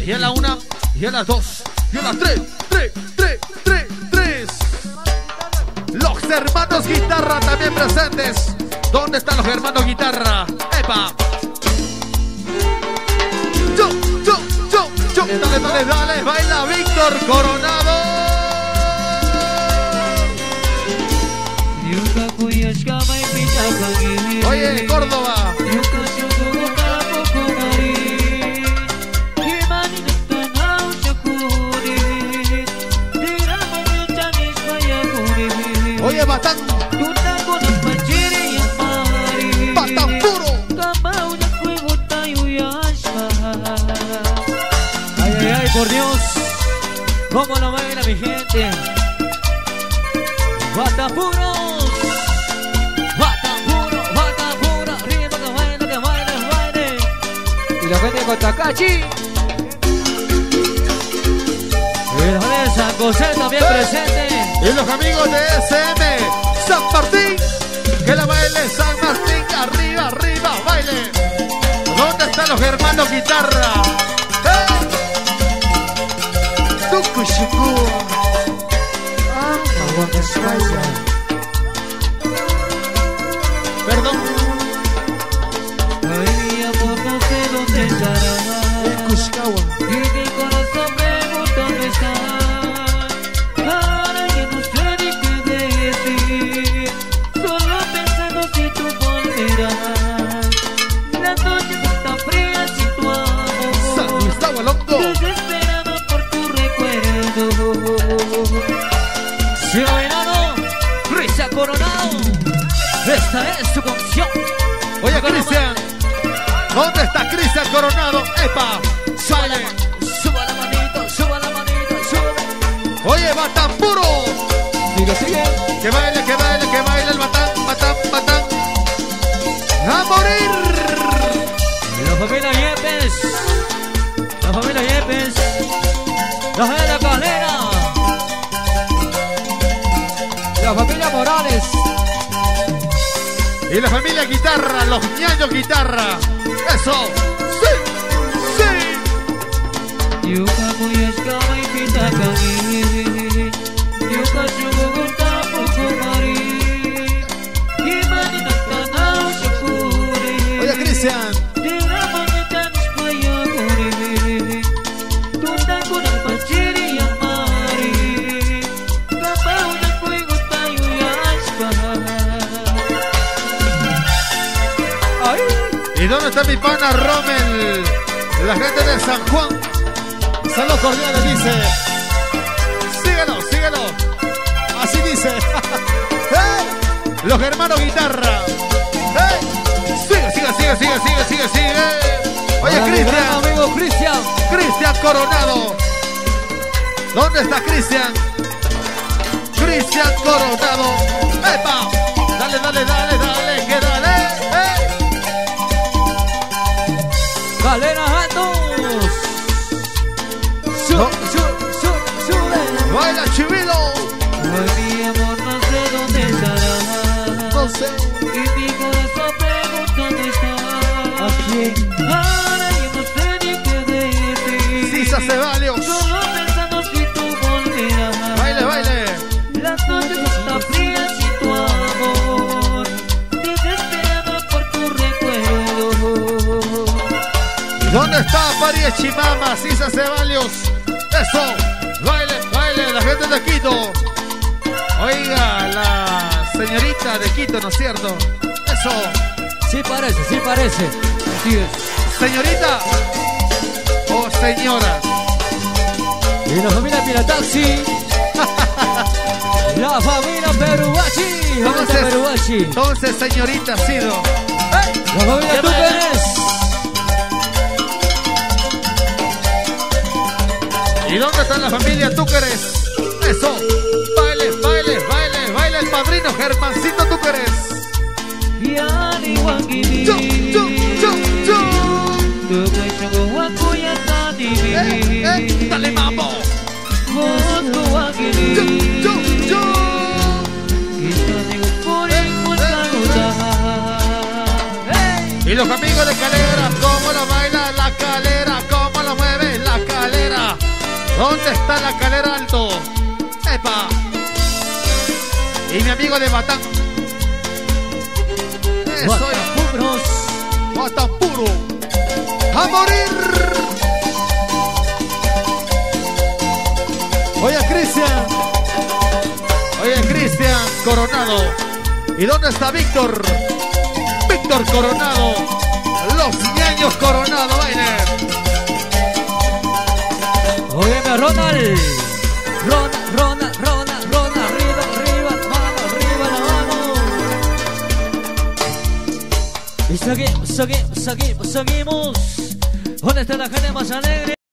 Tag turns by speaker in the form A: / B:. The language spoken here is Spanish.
A: Y a la 1, y a las 2, y a las 3. Los hermanos guitarra también presentes. ¿Dónde están los hermanos guitarra? ¡Epa! Dale, baila Víctor Coronado. Oye, Córdoba. Oye, Batán. Batán puro.
B: Ay, por Dios, cómo lo baila mi gente. Bata puro, ritmo que baile. Y la gente con Takachi. Y los de San José también presentes.
A: Y los amigos de SM San Martín, que la baile San Martín, arriba, baile. ¿Dónde están los hermanos guitarra? Perdón.
B: Ay, mi amor, no sé dónde estará. Y mi corazón pregunta dónde está. Ahora ya no sé ni qué decir. Solo pensando si tú volverás. Las noches están frías sin tu amor.
A: San Gustavo Loco.
B: Desesperado por tu recuerdo. Cielo Venado, Cristian Coronado. Esta es tu canción.
A: Oye, Cristian, ¿dónde está Cristian Coronado? ¡Epa! ¡Sale!
B: Suba la manito, sube.
A: Oye, Batán puro.
B: Sigue.
A: Que baile el Batán. ¡A morir!
B: La familia Yepes. La familia Calera. La familia Morales.
A: Y la familia guitarra, los ñaños guitarra. ¡Eso! ¡Sí!
B: Yuka kuyashkama ipita kami. Yuka shuguta pukumari. Imani natanao shakuri.
A: Oye, Cristian. ¿Y dónde está mi pana Rommel? La gente de San Juan. Saludos cordiales, dice. Síguelo. Así dice. ¡Hey! Los hermanos guitarra. ¡Hey! Sigue. Oye, Cristian.
B: Amigo
A: Cristian Coronado. ¿Dónde está Cristian? Cristian Coronado. ¡Epa! Dale, que dale. ¡Hey!
B: Galera Santos. Sube.
A: Baila Chivilo.
B: Ay, mi amor, no sé dónde estará.
A: No sé.
B: Y mi corazón pregunta dónde está. Aquí. Ahora yo no sé ni qué decir.
A: Sí, se hace valio.
B: Solo pensando si tú volverás.
A: Baile.
B: Las noches están frías sin tu amor. Desesperado por tu recuerdo.
A: ¿Dónde está Paria Chimama? Sí, se hace valios. Eso. Baile, la gente de Quito. Oiga, la señorita de Quito, ¿no es cierto? Eso.
B: Sí parece. Así es.
A: Señorita o señora.
B: Y la familia Pirataxi. La familia Peruachi.
A: Entonces, señorita ha sido.
B: ¡Hey! La familia Túperes.
A: ¿Y dónde está la familia Túqueres? Eso. Baile el padrino Germancito Túqueres. Dale mambo. Y los amigos de Calera, cómo lo baila la Calera, cómo lo mueve la Calera. ¿Dónde está la Calera Alto? ¡Epa! Y mi amigo de Batán. Eso es. Batán puro. ¡A morir! Oye, Cristian. Oye, Cristian Coronado. ¿Y dónde está Víctor? Víctor Coronado. Los ñaños Coronado, baile.
B: Óyeme, Ronald. Ronald, arriba, la mano. Y seguimos. ¿Dónde está la gente más alegre?